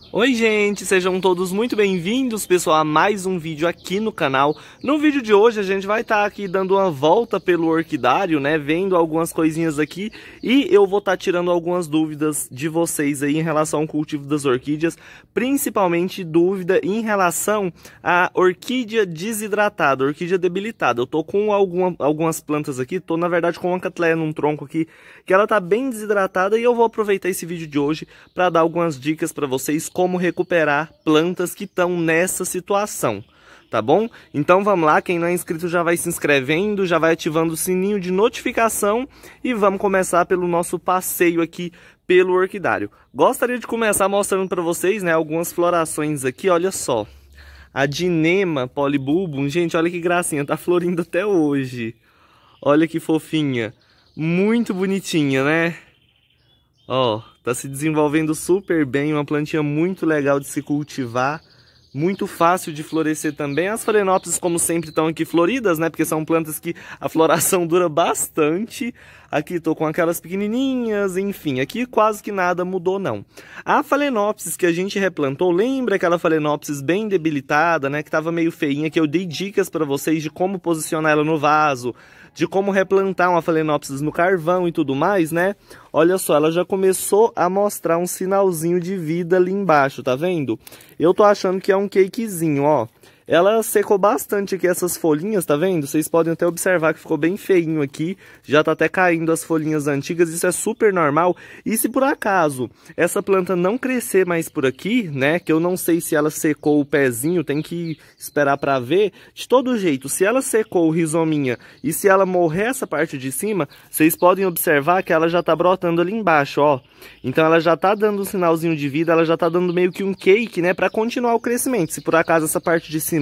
Oi gente, sejam todos muito bem-vindos, pessoal, a mais um vídeo aqui no canal. No vídeo de hoje a gente vai estar aqui dando uma volta pelo orquidário, né, vendo algumas coisinhas aqui, e eu vou estar tirando algumas dúvidas de vocês aí em relação ao cultivo das orquídeas, principalmente dúvida em relação à orquídea desidratada, orquídea debilitada. Eu tô com algumas plantas aqui, tô na verdade com uma catleia num tronco aqui, que ela tá bem desidratada, e eu vou aproveitar esse vídeo de hoje para dar algumas dicas para vocês como recuperar plantas que estão nessa situação, tá bom? Então vamos lá, quem não é inscrito já vai se inscrevendo, já vai ativando o sininho de notificação e vamos começar pelo nosso passeio aqui pelo orquidário. Gostaria de começar mostrando para vocês, né, algumas florações aqui, olha só. A Dinema Polybulbum, gente, olha que gracinha, tá florindo até hoje. Olha que fofinha, muito bonitinha, né? Ó, tá se desenvolvendo super bem, uma plantinha muito legal de se cultivar, muito fácil de florescer também. As Phalaenopsis, como sempre, estão aqui floridas, né? Porque são plantas que a floração dura bastante. Aqui tô com aquelas pequenininhas, enfim, aqui quase que nada mudou não. A Phalaenopsis que a gente replantou, lembra aquela Phalaenopsis bem debilitada, né? Que tava meio feinha, que eu dei dicas para vocês de como posicionar ela no vaso, de como replantar uma Phalaenopsis no carvão e tudo mais, né? Olha só, ela já começou a mostrar um sinalzinho de vida ali embaixo, tá vendo? Eu tô achando que é um cakezinho, ó. Ela secou bastante aqui essas folhinhas, tá vendo? Vocês podem até observar que ficou bem feinho aqui. Já tá até caindo as folhinhas antigas, isso é super normal. E se por acaso essa planta não crescer mais por aqui, né? Que eu não sei se ela secou o pezinho, tem que esperar pra ver. De todo jeito, se ela secou o rizominha e se ela morrer essa parte de cima, vocês podem observar que ela já tá brotando ali embaixo, ó. Então ela já tá dando um sinalzinho de vida, ela já tá dando meio que um cake, né? Pra continuar o crescimento. Se por acaso essa parte de cima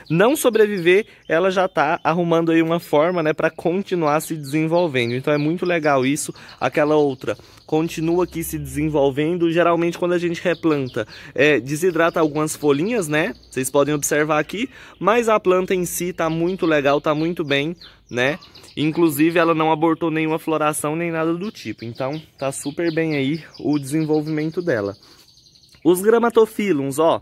não sobreviver, ela já tá arrumando aí uma forma, né, para continuar se desenvolvendo. Então é muito legal isso. Aquela outra continua aqui se desenvolvendo. Geralmente quando a gente replanta, desidrata algumas folhinhas, né? Vocês podem observar aqui, mas a planta em si tá muito legal, tá muito bem, né? Inclusive ela não abortou nenhuma floração nem nada do tipo. Então tá super bem aí o desenvolvimento dela. Os Grammatophyllums, ó.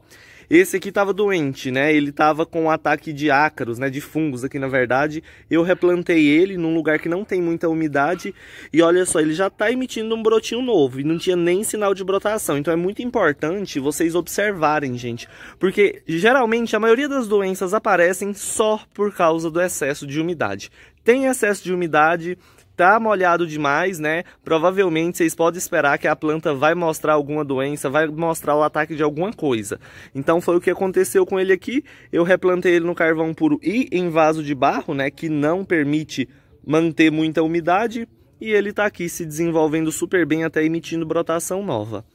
Esse aqui estava doente, né? Ele estava com um ataque de ácaros, né? De fungos aqui, na verdade. Eu replantei ele num lugar que não tem muita umidade. E olha só, ele já está emitindo um brotinho novo. E não tinha nem sinal de brotação. Então é muito importante vocês observarem, gente. Porque geralmente a maioria das doenças aparecem só por causa do excesso de umidade. Tem excesso de umidade, tá molhado demais, né? Provavelmente vocês podem esperar que a planta vai mostrar alguma doença, vai mostrar o ataque de alguma coisa. Então foi o que aconteceu com ele aqui. Eu replantei ele no carvão puro e em vaso de barro, né? Que não permite manter muita umidade. E ele tá aqui se desenvolvendo super bem, até emitindo brotação nova.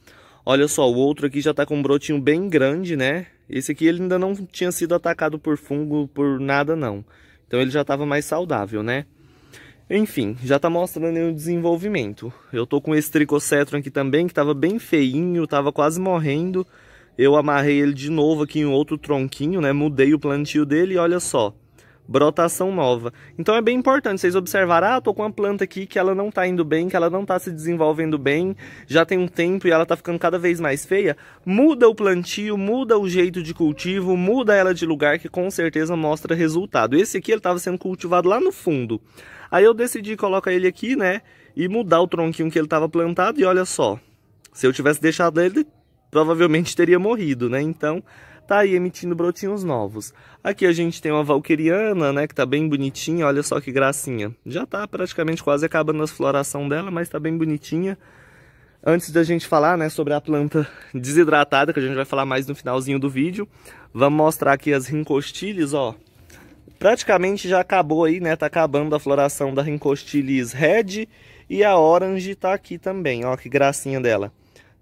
Olha só, o outro aqui já tá com um brotinho bem grande, né? Esse aqui ele ainda não tinha sido atacado por fungo, por nada não. Então ele já estava mais saudável, né? Enfim, já tá mostrando aí o desenvolvimento. Eu tô com esse Trichocetron aqui também, que tava bem feinho, tava quase morrendo. Eu amarrei ele de novo aqui em outro tronquinho, né? Mudei o plantio dele e olha só, brotação nova. Então é bem importante vocês observarem, tô com uma planta aqui que ela não tá indo bem, que ela não tá se desenvolvendo bem, já tem um tempo e ela tá ficando cada vez mais feia. Muda o plantio, muda o jeito de cultivo, muda ela de lugar, que com certeza mostra resultado. Esse aqui ele tava sendo cultivado lá no fundo. Aí eu decidi colocar ele aqui, né, e mudar o tronquinho que ele estava plantado. E olha só, se eu tivesse deixado ele, provavelmente teria morrido, né? Então, tá aí emitindo brotinhos novos. Aqui a gente tem uma Valqueriana, né, que tá bem bonitinha, olha só que gracinha. Já tá praticamente quase acabando a floração dela, mas tá bem bonitinha. Antes da gente falar, né, sobre a planta desidratada, que a gente vai falar mais no finalzinho do vídeo, vamos mostrar aqui as Rhynchostylis, ó. Praticamente já acabou aí, né? Tá acabando a floração da Rhynchostylis Red, e a Orange tá aqui também, ó, que gracinha dela.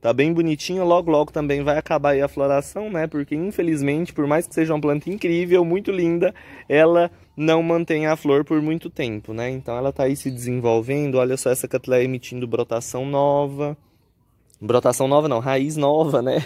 Tá bem bonitinha, logo logo também vai acabar aí a floração, né? Porque infelizmente, por mais que seja uma planta incrível, muito linda, ela não mantém a flor por muito tempo, né? Então ela tá aí se desenvolvendo, olha só essa Cattleya emitindo brotação nova. Brotação nova não, raiz nova, né?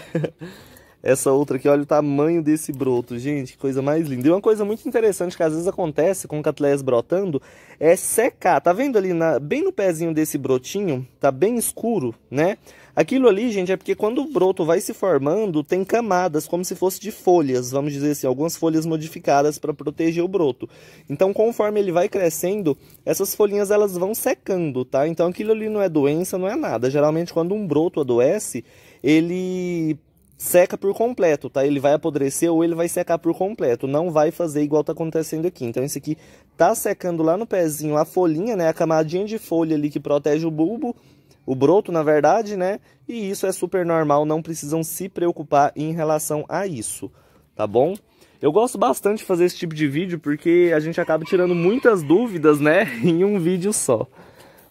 Essa outra aqui, olha o tamanho desse broto, gente, que coisa mais linda. E uma coisa muito interessante que às vezes acontece com cattleyas brotando é secar. Tá vendo ali, bem no pezinho desse brotinho, tá bem escuro, né? Aquilo ali, gente, é porque quando o broto vai se formando, tem camadas, como se fosse de folhas, vamos dizer assim, algumas folhas modificadas para proteger o broto. Então, conforme ele vai crescendo, essas folhinhas elas vão secando, tá? Então, aquilo ali não é doença, não é nada. Geralmente, quando um broto adoece, ele seca por completo, tá? Ele vai apodrecer ou ele vai secar por completo, não vai fazer igual tá acontecendo aqui. Então esse aqui tá secando lá no pezinho a folhinha, né? A camadinha de folha ali que protege o bulbo, o broto, na verdade, né? E isso é super normal, não precisam se preocupar em relação a isso, tá bom? Eu gosto bastante de fazer esse tipo de vídeo porque a gente acaba tirando muitas dúvidas, né? Em um vídeo só.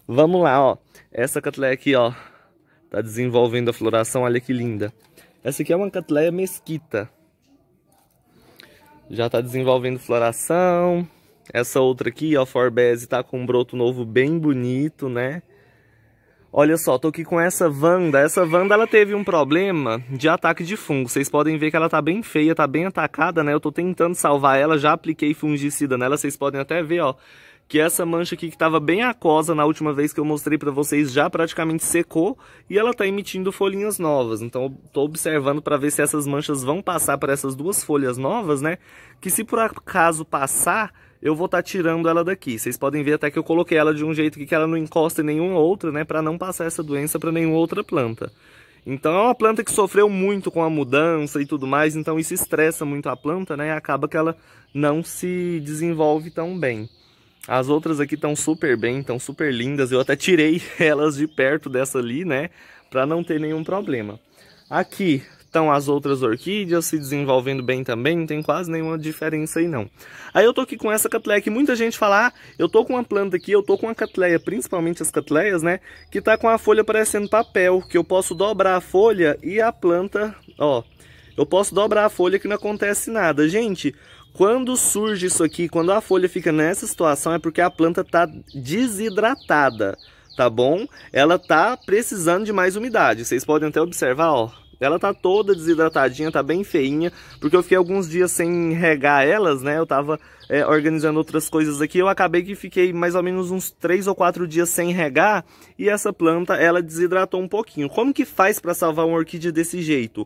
Vamos lá, ó. Essa catleia aqui, ó, tá desenvolvendo a floração, olha que linda. Essa aqui é uma catleia mesquita. Já está desenvolvendo floração. Essa outra aqui, ó, Forbese, tá com um broto novo bem bonito, né? Olha só, tô aqui com essa Wanda. Essa Wanda, ela teve um problema de ataque de fungo. Vocês podem ver que ela tá bem feia, tá bem atacada, né? Eu tô tentando salvar ela, já apliquei fungicida nela. Vocês podem até ver, ó, que essa mancha aqui que estava bem aquosa na última vez que eu mostrei para vocês já praticamente secou e ela está emitindo folhinhas novas. Então eu estou observando para ver se essas manchas vão passar para essas duas folhas novas, né? Que se por acaso passar, eu vou estar tirando ela daqui. Vocês podem ver até que eu coloquei ela de um jeito que ela não encosta em nenhuma outra, né? Para não passar essa doença para nenhuma outra planta. Então é uma planta que sofreu muito com a mudança e tudo mais, então isso estressa muito a planta, né? E acaba que ela não se desenvolve tão bem. As outras aqui estão super bem, estão super lindas. Eu até tirei elas de perto dessa ali, né? Pra não ter nenhum problema. Aqui estão as outras orquídeas se desenvolvendo bem também. Não tem quase nenhuma diferença aí, não. Aí eu tô aqui com essa catleia que muita gente fala... Ah, eu tô com uma planta aqui, eu tô com uma catleia, principalmente as catleias, né? Que tá com a folha parecendo papel. Que eu posso dobrar a folha e a planta... Ó, eu posso dobrar a folha que não acontece nada. Gente... Quando surge isso aqui, quando a folha fica nessa situação, é porque a planta está desidratada, tá bom? Ela tá precisando de mais umidade. Vocês podem até observar, ó. Ela tá toda desidratadinha, tá bem feinha, porque eu fiquei alguns dias sem regar elas, né? Eu tava organizando outras coisas aqui, eu acabei que fiquei mais ou menos uns 3 ou 4 dias sem regar, e essa planta, ela desidratou um pouquinho. Como que faz para salvar uma orquídea desse jeito?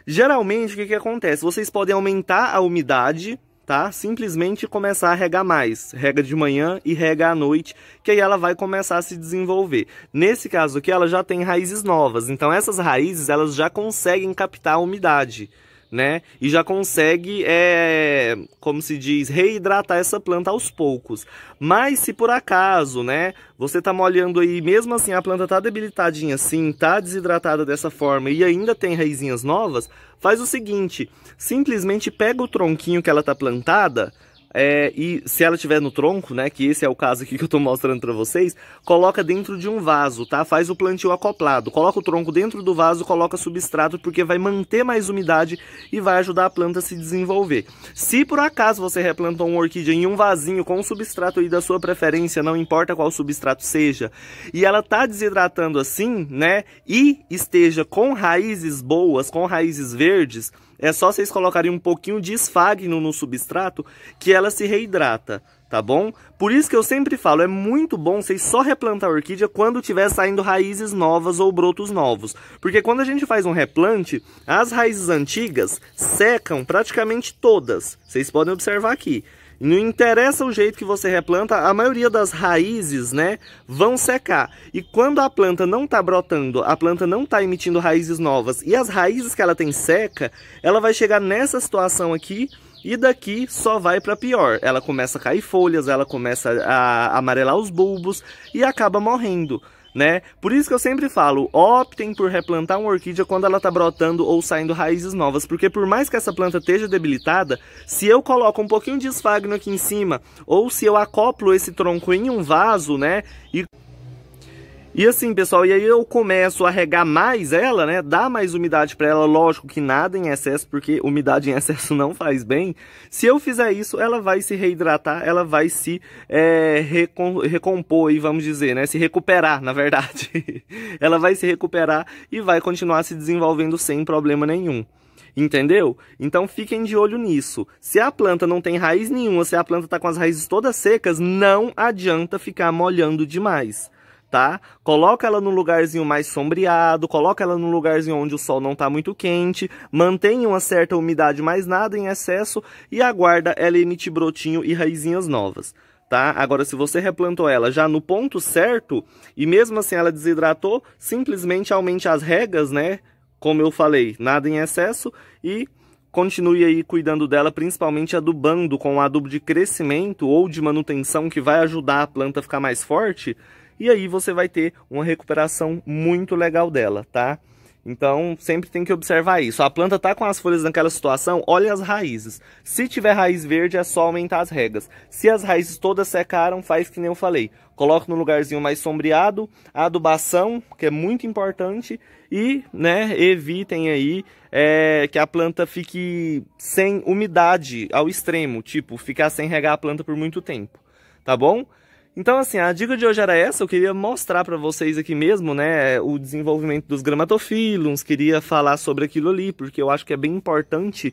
Geralmente, o que acontece? Vocês podem aumentar a umidade, tá? Simplesmente começar a regar mais. Rega de manhã e rega à noite, que aí ela vai começar a se desenvolver. Nesse caso aqui, ela já tem raízes novas. Então, essas raízes, elas já conseguem captar a umidade, né? E já consegue, como se diz, reidratar essa planta aos poucos. Mas se por acaso, né, você tá molhando aí, mesmo assim a planta tá debilitadinha assim, tá desidratada dessa forma e ainda tem raizinhas novas, faz o seguinte, simplesmente pega o tronquinho que ela tá plantada, e se ela estiver no tronco, né, que esse é o caso aqui que eu tô mostrando para vocês, coloca dentro de um vaso, tá? Faz o plantio acoplado, coloca o tronco dentro do vaso, coloca substrato, porque vai manter mais umidade e vai ajudar a planta a se desenvolver. Se por acaso você replantou uma orquídea em um vasinho com um substrato aí da sua preferência, não importa qual substrato seja, e ela tá desidratando assim, né, e esteja com raízes boas, com raízes verdes, é só vocês colocarem um pouquinho de esfagno no substrato que ela se reidrata, tá bom? Por isso que eu sempre falo, é muito bom vocês só replantar a orquídea quando tiver saindo raízes novas ou brotos novos. Porque quando a gente faz um replante, as raízes antigas secam praticamente todas. Vocês podem observar aqui. Não interessa o jeito que você replanta, a maioria das raízes, né, vão secar. E quando a planta não está brotando, a planta não está emitindo raízes novas e as raízes que ela tem seca, ela vai chegar nessa situação aqui e daqui só vai para pior. Ela começa a cair folhas, ela começa a amarelar os bulbos e acaba morrendo, né? Por isso que eu sempre falo, optem por replantar uma orquídea quando ela está brotando ou saindo raízes novas, porque por mais que essa planta esteja debilitada, se eu coloco um pouquinho de esfagno aqui em cima, ou se eu acoplo esse tronco em um vaso, né, e assim, pessoal, e aí eu começo a regar mais ela, né, dar mais umidade para ela, lógico que nada em excesso, porque umidade em excesso não faz bem. Se eu fizer isso, ela vai se reidratar, ela vai se recompor, e vamos dizer, né, se recuperar, na verdade. Ela vai se recuperar e vai continuar se desenvolvendo sem problema nenhum. Entendeu? Então fiquem de olho nisso. Se a planta não tem raiz nenhuma, se a planta está com as raízes todas secas, não adianta ficar molhando demais, tá? Coloca ela num lugarzinho mais sombreado, coloca ela num lugarzinho onde o sol não está muito quente, mantenha uma certa umidade, mas nada em excesso, e aguarda ela emitir brotinho e raizinhas novas. Tá? Agora, se você replantou ela já no ponto certo, e mesmo assim ela desidratou, simplesmente aumente as regas, né? Como eu falei, nada em excesso, e continue aí cuidando dela, principalmente adubando com um adubo de crescimento ou de manutenção que vai ajudar a planta a ficar mais forte, e aí você vai ter uma recuperação muito legal dela, tá? Então, sempre tem que observar isso. A planta tá com as folhas naquela situação, olha as raízes. Se tiver raiz verde, é só aumentar as regas. Se as raízes todas secaram, faz que nem eu falei. Coloca no lugarzinho mais sombreado, a adubação, que é muito importante, e, né, evitem aí que a planta fique sem umidade ao extremo, tipo, ficar sem regar a planta por muito tempo, tá bom? Então, assim, a dica de hoje era essa. Eu queria mostrar para vocês aqui mesmo, né, o desenvolvimento dos gramatophyllums, queria falar sobre aquilo ali, porque eu acho que é bem importante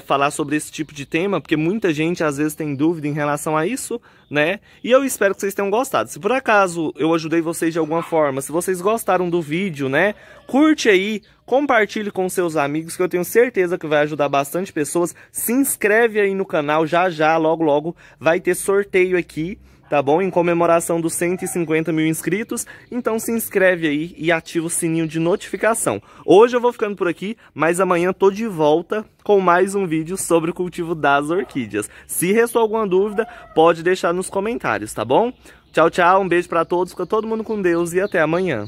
falar sobre esse tipo de tema, porque muita gente às vezes tem dúvida em relação a isso, né, e eu espero que vocês tenham gostado. Se por acaso eu ajudei vocês de alguma forma, se vocês gostaram do vídeo, né, curte aí, compartilhe com seus amigos, que eu tenho certeza que vai ajudar bastante pessoas. Se inscreve aí no canal, já, logo vai ter sorteio aqui, tá bom? Em comemoração dos 150 mil inscritos. Então se inscreve aí e ativa o sininho de notificação. Hoje eu vou ficando por aqui, mas amanhã tô de volta com mais um vídeo sobre o cultivo das orquídeas. Se restou alguma dúvida, pode deixar nos comentários, tá bom? Tchau, tchau, um beijo pra todos, fica todo mundo com Deus e até amanhã.